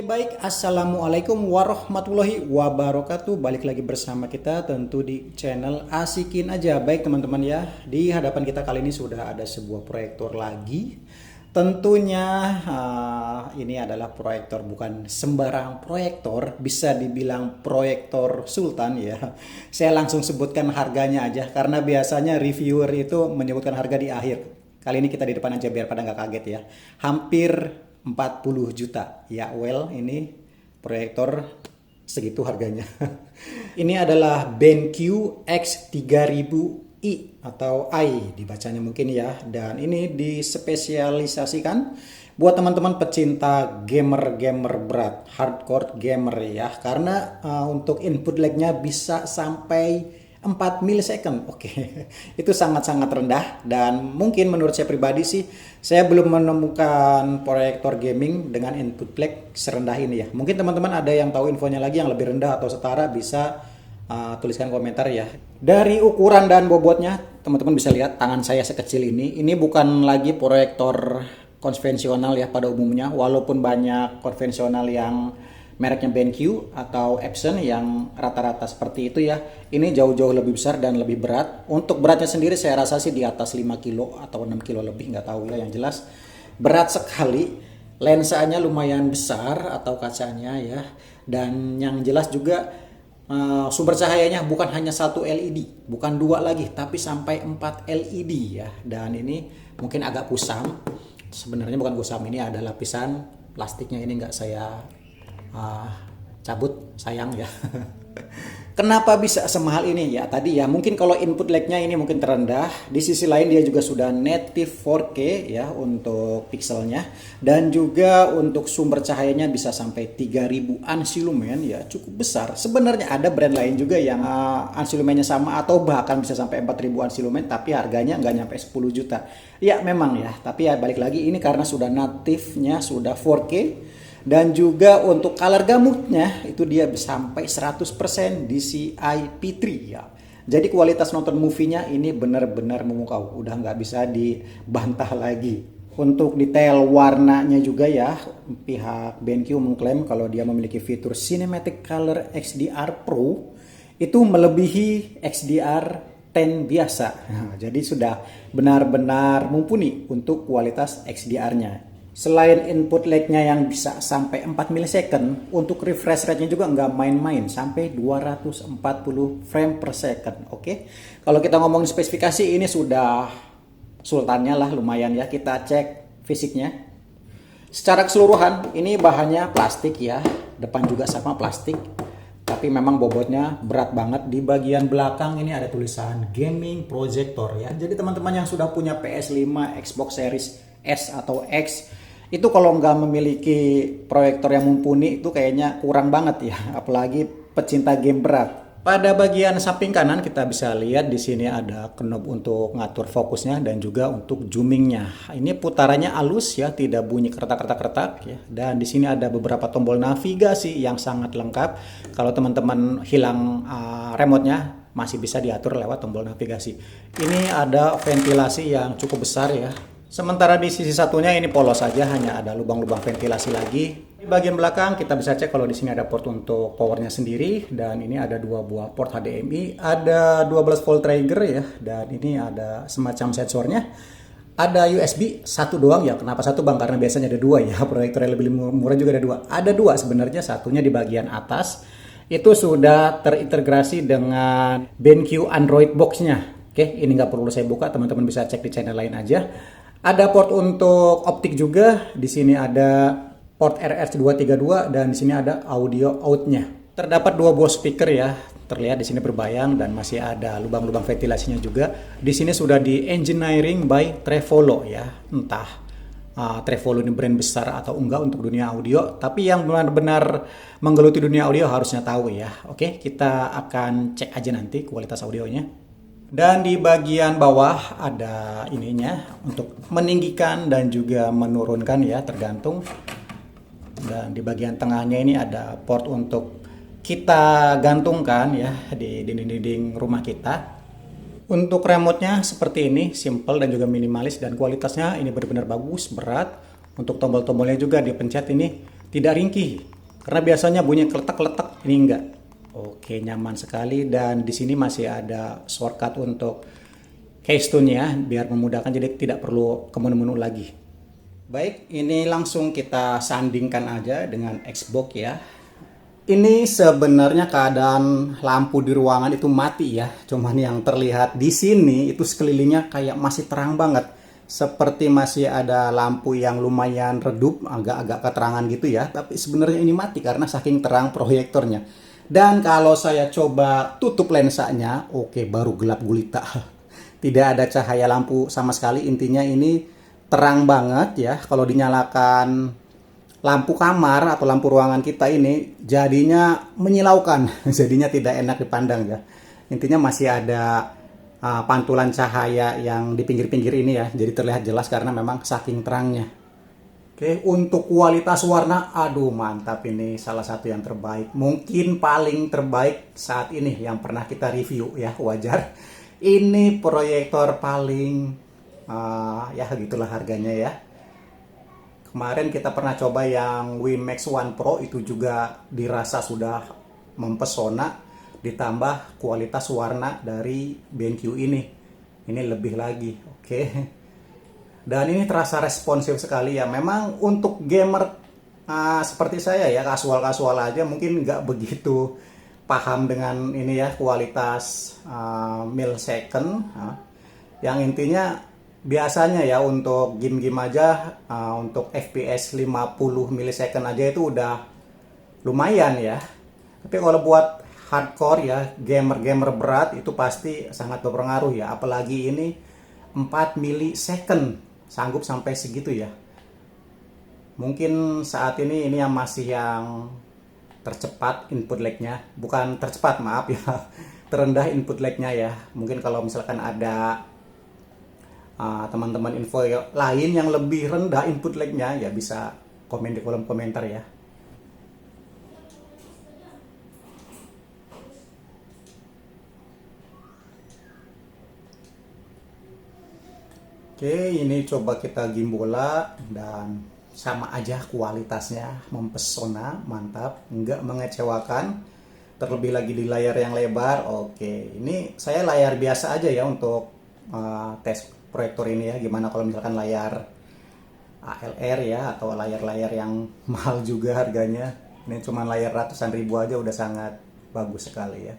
Oke, baik. Assalamualaikum warahmatullahi wabarakatuh. Balik lagi bersama kita tentu di channel Asikin Aja. Baik teman-teman ya, di hadapan kita kali ini sudah ada sebuah proyektor lagi. Tentunya ini adalah proyektor, bukan sembarang proyektor, bisa dibilang proyektor Sultan ya. Saya langsung sebutkan harganya aja, karena biasanya reviewer itu menyebutkan harga di akhir. Kali ini kita di depan aja biar pada nggak kaget ya. Hampir 40 juta. Ya well, ini proyektor segitu harganya. Ini adalah BenQ X3000i atau i dibacanya mungkin ya. Dan ini dispesialisasikan buat teman-teman pecinta gamer-gamer berat, hardcore gamer ya. Karena untuk input lag-nya bisa sampai 4 millisecond. Oke. Itu sangat-sangat rendah, dan mungkin menurut saya pribadi sih saya belum menemukan proyektor gaming dengan input lag serendah ini ya. Mungkin teman-teman ada yang tahu infonya lagi yang lebih rendah atau setara, bisa tuliskan komentar ya. Dari ukuran dan bobotnya teman-teman bisa lihat tangan saya sekecil ini. Ini bukan lagi proyektor konvensional ya pada umumnya, walaupun banyak konvensional yang mereknya BenQ atau Epson yang rata-rata seperti itu ya. Ini jauh-jauh lebih besar dan lebih berat. Untuk beratnya sendiri saya rasa sih di atas 5 kilo atau 6 kilo lebih, nggak tahu ya. Yang jelas berat sekali. Lensanya lumayan besar atau kacanya ya. Dan yang jelas juga sumber cahayanya bukan hanya satu LED, bukan dua lagi, tapi sampai 4 LED ya. Dan ini mungkin agak kusam. Sebenarnya bukan kusam, ini ada lapisan plastiknya, ini nggak saya cabut, sayang ya. Kenapa bisa semahal ini ya? Tadi ya mungkin kalau input lag-nya ini mungkin terendah. Di sisi lain dia juga sudah native 4K ya untuk pixelnya, dan juga untuk sumber cahayanya bisa sampai 3000 ansilumen ya, cukup besar. Sebenarnya ada brand lain juga yang ansilumennya sama atau bahkan bisa sampai 4000 ansilumen, tapi harganya nggak nyampe 10 juta. Ya memang ya, tapi ya balik lagi ini karena sudah native-nya sudah 4K. Dan juga untuk color gamutnya itu dia sampai 100% DCI P3 ya. Jadi kualitas nonton movie-nya ini benar-benar memukau, udah nggak bisa dibantah lagi. Untuk detail warnanya juga ya, pihak BenQ mengklaim kalau dia memiliki fitur Cinematic Color XDR Pro itu melebihi XDR 10 biasa. Nah, jadi sudah benar-benar mumpuni untuk kualitas XDR-nya. Selain input lag-nya yang bisa sampai 4 millisecond, untuk refresh rate-nya juga nggak main-main, sampai 240 frame per second. Oke, kalau kita ngomongin spesifikasi ini sudah sultannya lah, lumayan ya. Kita cek fisiknya. Secara keseluruhan ini bahannya plastik ya, depan juga sama plastik. Tapi memang bobotnya berat banget. Di bagian belakang ini ada tulisan gaming projector ya. Jadi teman-teman yang sudah punya PS5, Xbox Series S atau X, itu kalau nggak memiliki proyektor yang mumpuni itu kayaknya kurang banget ya, apalagi pecinta game berat. Pada bagian samping kanan kita bisa lihat di sini ada knob untuk ngatur fokusnya dan juga untuk zoomingnya. Ini putarannya halus ya, tidak bunyi kertak-kertak ya. Dan di sini ada beberapa tombol navigasi yang sangat lengkap. Kalau teman-teman hilang remote-nya, masih bisa diatur lewat tombol navigasi. Ini ada ventilasi yang cukup besar ya. Sementara di sisi satunya ini polos saja, hanya ada lubang-lubang ventilasi lagi. Di bagian belakang kita bisa cek kalau di sini ada port untuk powernya sendiri, dan ini ada dua buah port HDMI, ada 12 volt trigger ya, dan ini ada semacam sensornya. Ada USB satu doang ya. Kenapa satu bang? Karena biasanya ada dua ya. Proyektor yang lebih murah juga ada dua. Ada dua sebenarnya, satunya di bagian atas. Itu sudah terintegrasi dengan BenQ Android Box-nya. Oke, ini nggak perlu saya buka, teman-teman bisa cek di channel lain aja. Ada port untuk optik juga. Di sini ada port RS232 dan di sini ada audio out-nya. Terdapat dua buah speaker ya. Terlihat di sini berbayang dan masih ada lubang-lubang ventilasinya juga. Di sini sudah di engineering by Trevolo ya. Entah Trevolo ini brand besar atau enggak untuk dunia audio, tapi yang benar-benar menggeluti dunia audio harusnya tahu ya. Oke, kita akan cek aja nanti kualitas audionya. Dan di bagian bawah ada ininya untuk meninggikan dan juga menurunkan ya, tergantung. Dan di bagian tengahnya ini ada port untuk kita gantungkan ya di dinding-dinding rumah kita. Untuk remote-nya seperti ini, simple dan juga minimalis, dan kualitasnya ini benar-benar bagus, berat. Untuk tombol-tombolnya juga dipencet ini tidak ringkih. Karena biasanya bunyi keletak-keletak, ini enggak. Oke, nyaman sekali, dan di sini masih ada shortcut untuk keystone-nya biar memudahkan, jadi tidak perlu ke menu-menu lagi. Baik, ini langsung kita sandingkan aja dengan Xbox ya. Ini sebenarnya keadaan lampu di ruangan itu mati ya. Cuman yang terlihat di sini itu sekelilingnya kayak masih terang banget. Seperti masih ada lampu yang lumayan redup, agak-agak keterangan gitu ya. Tapi sebenarnya ini mati karena saking terang proyektornya. Dan kalau saya coba tutup lensanya, oke, baru gelap gulita. Tidak ada cahaya lampu sama sekali. Intinya ini terang banget ya. Kalau dinyalakan lampu kamar atau lampu ruangan kita ini jadinya menyilaukan, jadinya tidak enak dipandang ya. Intinya masih ada pantulan cahaya yang di pinggir-pinggir ini ya, jadi terlihat jelas karena memang saking terangnya. Oke, untuk kualitas warna, aduh mantap, ini salah satu yang terbaik, mungkin paling terbaik saat ini yang pernah kita review ya, wajar. Ini proyektor paling ya gitulah harganya ya. Kemarin kita pernah coba yang WiMax One Pro, itu juga dirasa sudah mempesona, ditambah kualitas warna dari BenQ ini. Ini lebih lagi, oke. Dan ini terasa responsif sekali ya. Memang untuk gamer seperti saya ya, kasual-kasual aja mungkin nggak begitu paham dengan ini ya, kualitas millisecond. Yang intinya biasanya ya untuk game-game aja untuk FPS 50 millisecond aja itu udah lumayan ya. Tapi kalau buat hardcore ya, gamer-gamer berat itu pasti sangat berpengaruh ya. Apalagi ini 4 millisecond sanggup sampai segitu ya. Mungkin saat ini yang masih yang tercepat input lag-nya. Bukan tercepat, maaf ya. Terendah input lag-nya ya. Mungkin kalau misalkan ada teman-teman info lain yang lebih rendah input lag-nya ya bisa komen di kolom komentar ya. Oke, ini coba kita gimbola dan sama aja kualitasnya mempesona, mantap, nggak mengecewakan. Terlebih lagi di layar yang lebar. Oke, ini saya layar biasa aja ya untuk tes proyektor ini ya. Gimana kalau misalkan layar ALR ya, atau layar-layar yang mahal juga harganya. Ini cuma layar ratusan ribu aja udah sangat bagus sekali ya.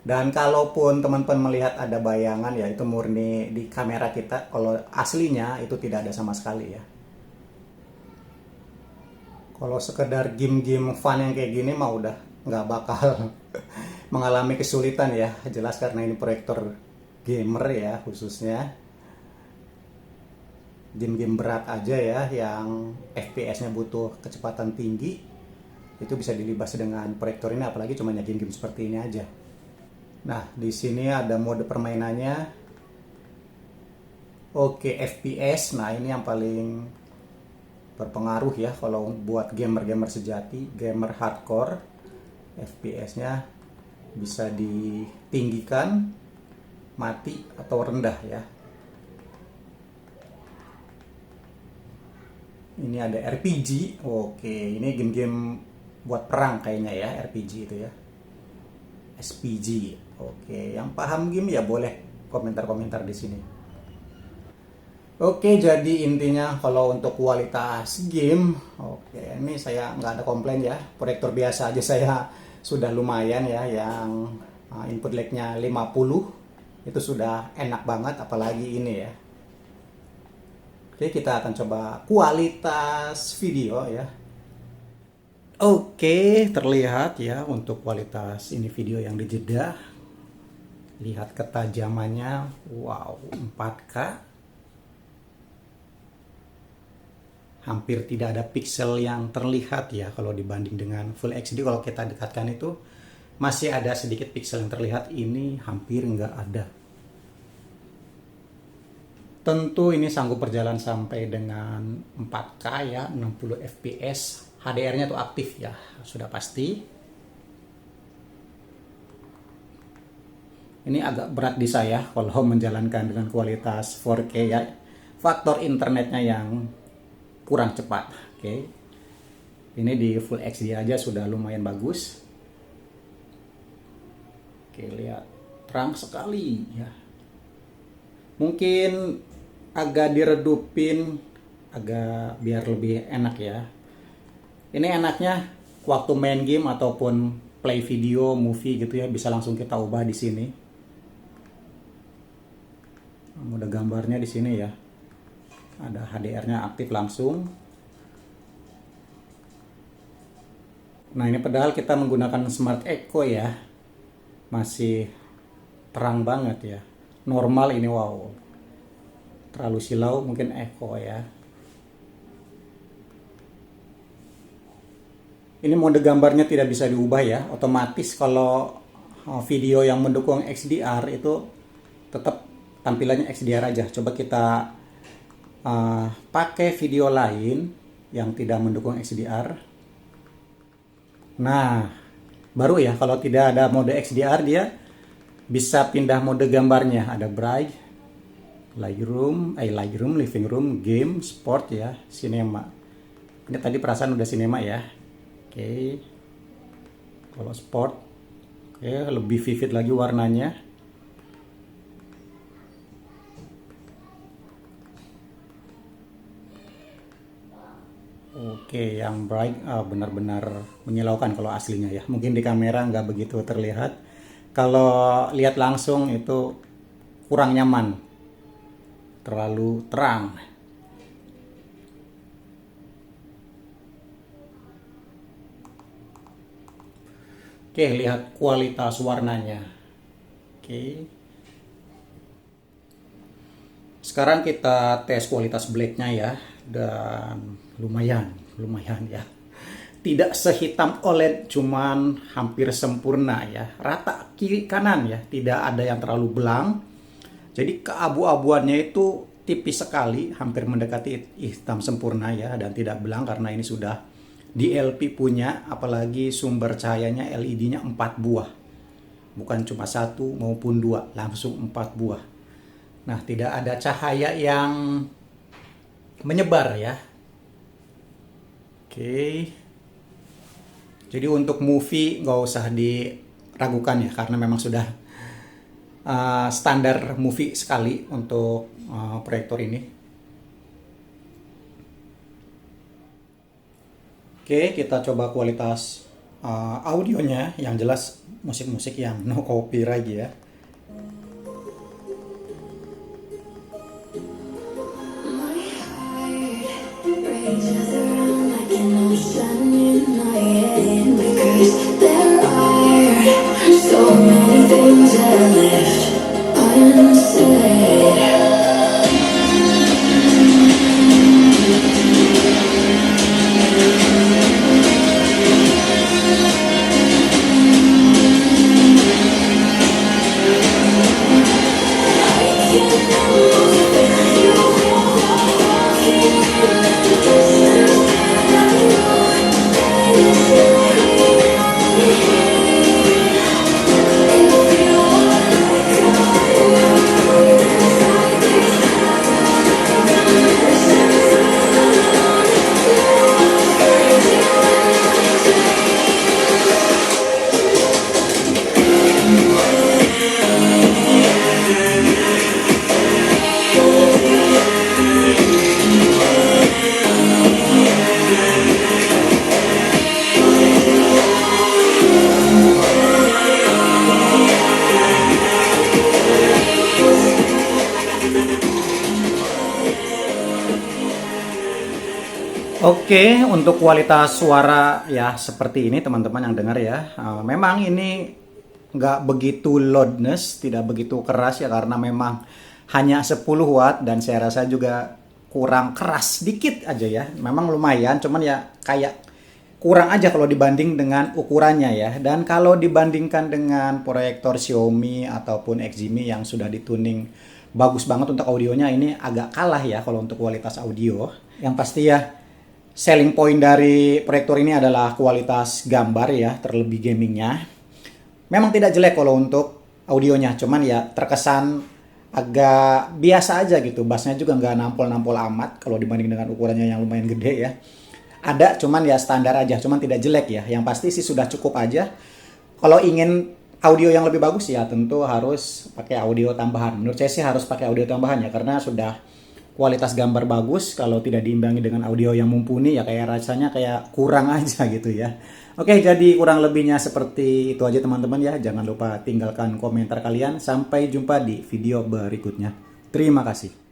Dan kalaupun teman-teman melihat ada bayangan ya, itu murni di kamera kita. Kalau aslinya itu tidak ada sama sekali ya. Kalau sekedar game-game fun yang kayak gini mah udah nggak bakal mengalami kesulitan ya. Jelas karena ini proyektor gamer ya khususnya. Game-game berat aja ya yang FPS-nya butuh kecepatan tinggi, itu bisa dilibas dengan proyektor ini, apalagi cuma game-game seperti ini aja. Nah, di sini ada mode permainannya. Oke, FPS. Nah, ini yang paling berpengaruh ya kalau buat gamer-gamer sejati, gamer hardcore. FPS-nya bisa ditinggikan, mati atau rendah ya. Ini ada RPG. Oke, ini game-game buat perang kayaknya ya, RPG itu ya. SPG. Oke, yang paham game ya boleh komentar-komentar di sini. Oke, jadi intinya kalau untuk kualitas game, oke, ini saya nggak ada komplain ya. Proyektor biasa aja saya sudah lumayan ya, yang input lag-nya 50 itu sudah enak banget, apalagi ini ya. Oke, kita akan coba kualitas video ya. Oke, terlihat ya untuk kualitas ini video yang dijeda. Lihat ketajamannya, wow, 4K. Hampir tidak ada pixel yang terlihat ya kalau dibanding dengan Full HD. Kalau kita dekatkan itu masih ada sedikit pixel yang terlihat, ini hampir nggak ada. Tentu ini sanggup berjalan sampai dengan 4K ya, 60 fps. HDR-nya tuh aktif ya, sudah pasti. Ini agak berat di saya kalau menjalankan dengan kualitas 4K ya. Faktor internetnya yang kurang cepat. Oke. Ini di Full HD aja sudah lumayan bagus. Oke, lihat terang sekali ya. Mungkin agak diredupin, agak biar lebih enak ya. Ini enaknya waktu main game ataupun play video, movie gitu ya, bisa langsung kita ubah di sini. Mode gambarnya di sini ya. Ada HDR-nya aktif langsung. Nah, ini padahal kita menggunakan Smart Echo ya. Masih terang banget ya. Normal ini wow. Terlalu silau mungkin Echo ya. Ini mode gambarnya tidak bisa diubah ya. Otomatis kalau video yang mendukung XDR itu tetap tampilannya XDR aja. Coba kita pakai video lain yang tidak mendukung XDR. Nah, baru ya kalau tidak ada mode XDR dia bisa pindah mode gambarnya. Ada bright, lightroom, living room, game, sport ya, cinema. Ini tadi perasaan udah cinema ya. Oke. Kalau sport, oke, lebih vivid lagi warnanya. Oke, yang bright benar-benar menyilaukan kalau aslinya ya. Mungkin di kamera nggak begitu terlihat. Kalau lihat langsung itu kurang nyaman, terlalu terang. Oke, lihat kualitas warnanya. Oke. Sekarang kita tes kualitas blacknya ya. Dan lumayan ya. Tidak sehitam OLED, cuman hampir sempurna ya. Rata kiri kanan ya, tidak ada yang terlalu belang. Jadi keabu-abuannya itu tipis sekali, hampir mendekati hitam sempurna ya, dan tidak belang karena ini sudah DLP punya, apalagi sumber cahayanya LED-nya 4 buah. Bukan cuma 1 maupun 2, langsung 4 buah. Nah, tidak ada cahaya yang menyebar ya. Oke. Jadi untuk movie nggak usah diragukan ya, karena memang sudah standar movie sekali untuk proyektor ini. Oke, kita coba kualitas audionya. Yang jelas musik-musik yang no copyright ya. Oke, untuk kualitas suara ya seperti ini teman-teman yang dengar ya. Memang ini nggak begitu loudness, tidak begitu keras ya karena memang hanya 10 watt dan saya rasa juga kurang keras dikit aja ya. Memang lumayan, cuman ya kayak kurang aja kalau dibanding dengan ukurannya ya. Dan kalau dibandingkan dengan proyektor Xiaomi ataupun Ximi yang sudah dituning bagus banget untuk audionya, ini agak kalah ya kalau untuk kualitas audio. Yang pasti ya selling point dari proyektor ini adalah kualitas gambar ya, terlebih gamingnya. Memang tidak jelek kalau untuk audionya, cuman ya terkesan agak biasa aja gitu. Bassnya juga nggak nampol-nampol amat kalau dibanding dengan ukurannya yang lumayan gede ya. ada, cuman ya standar aja, cuman tidak jelek ya. Yang pasti sih sudah cukup aja. Kalau ingin audio yang lebih bagus ya tentu harus pakai audio tambahan. Menurut saya sih harus pakai audio tambahan ya, karena sudah kualitas gambar bagus. Kalau tidak diimbangi dengan audio yang mumpuni ya kayak rasanya kayak kurang aja gitu ya. Oke, jadi kurang lebihnya seperti itu aja teman-teman ya. Jangan lupa tinggalkan komentar kalian. Sampai jumpa di video berikutnya. Terima kasih.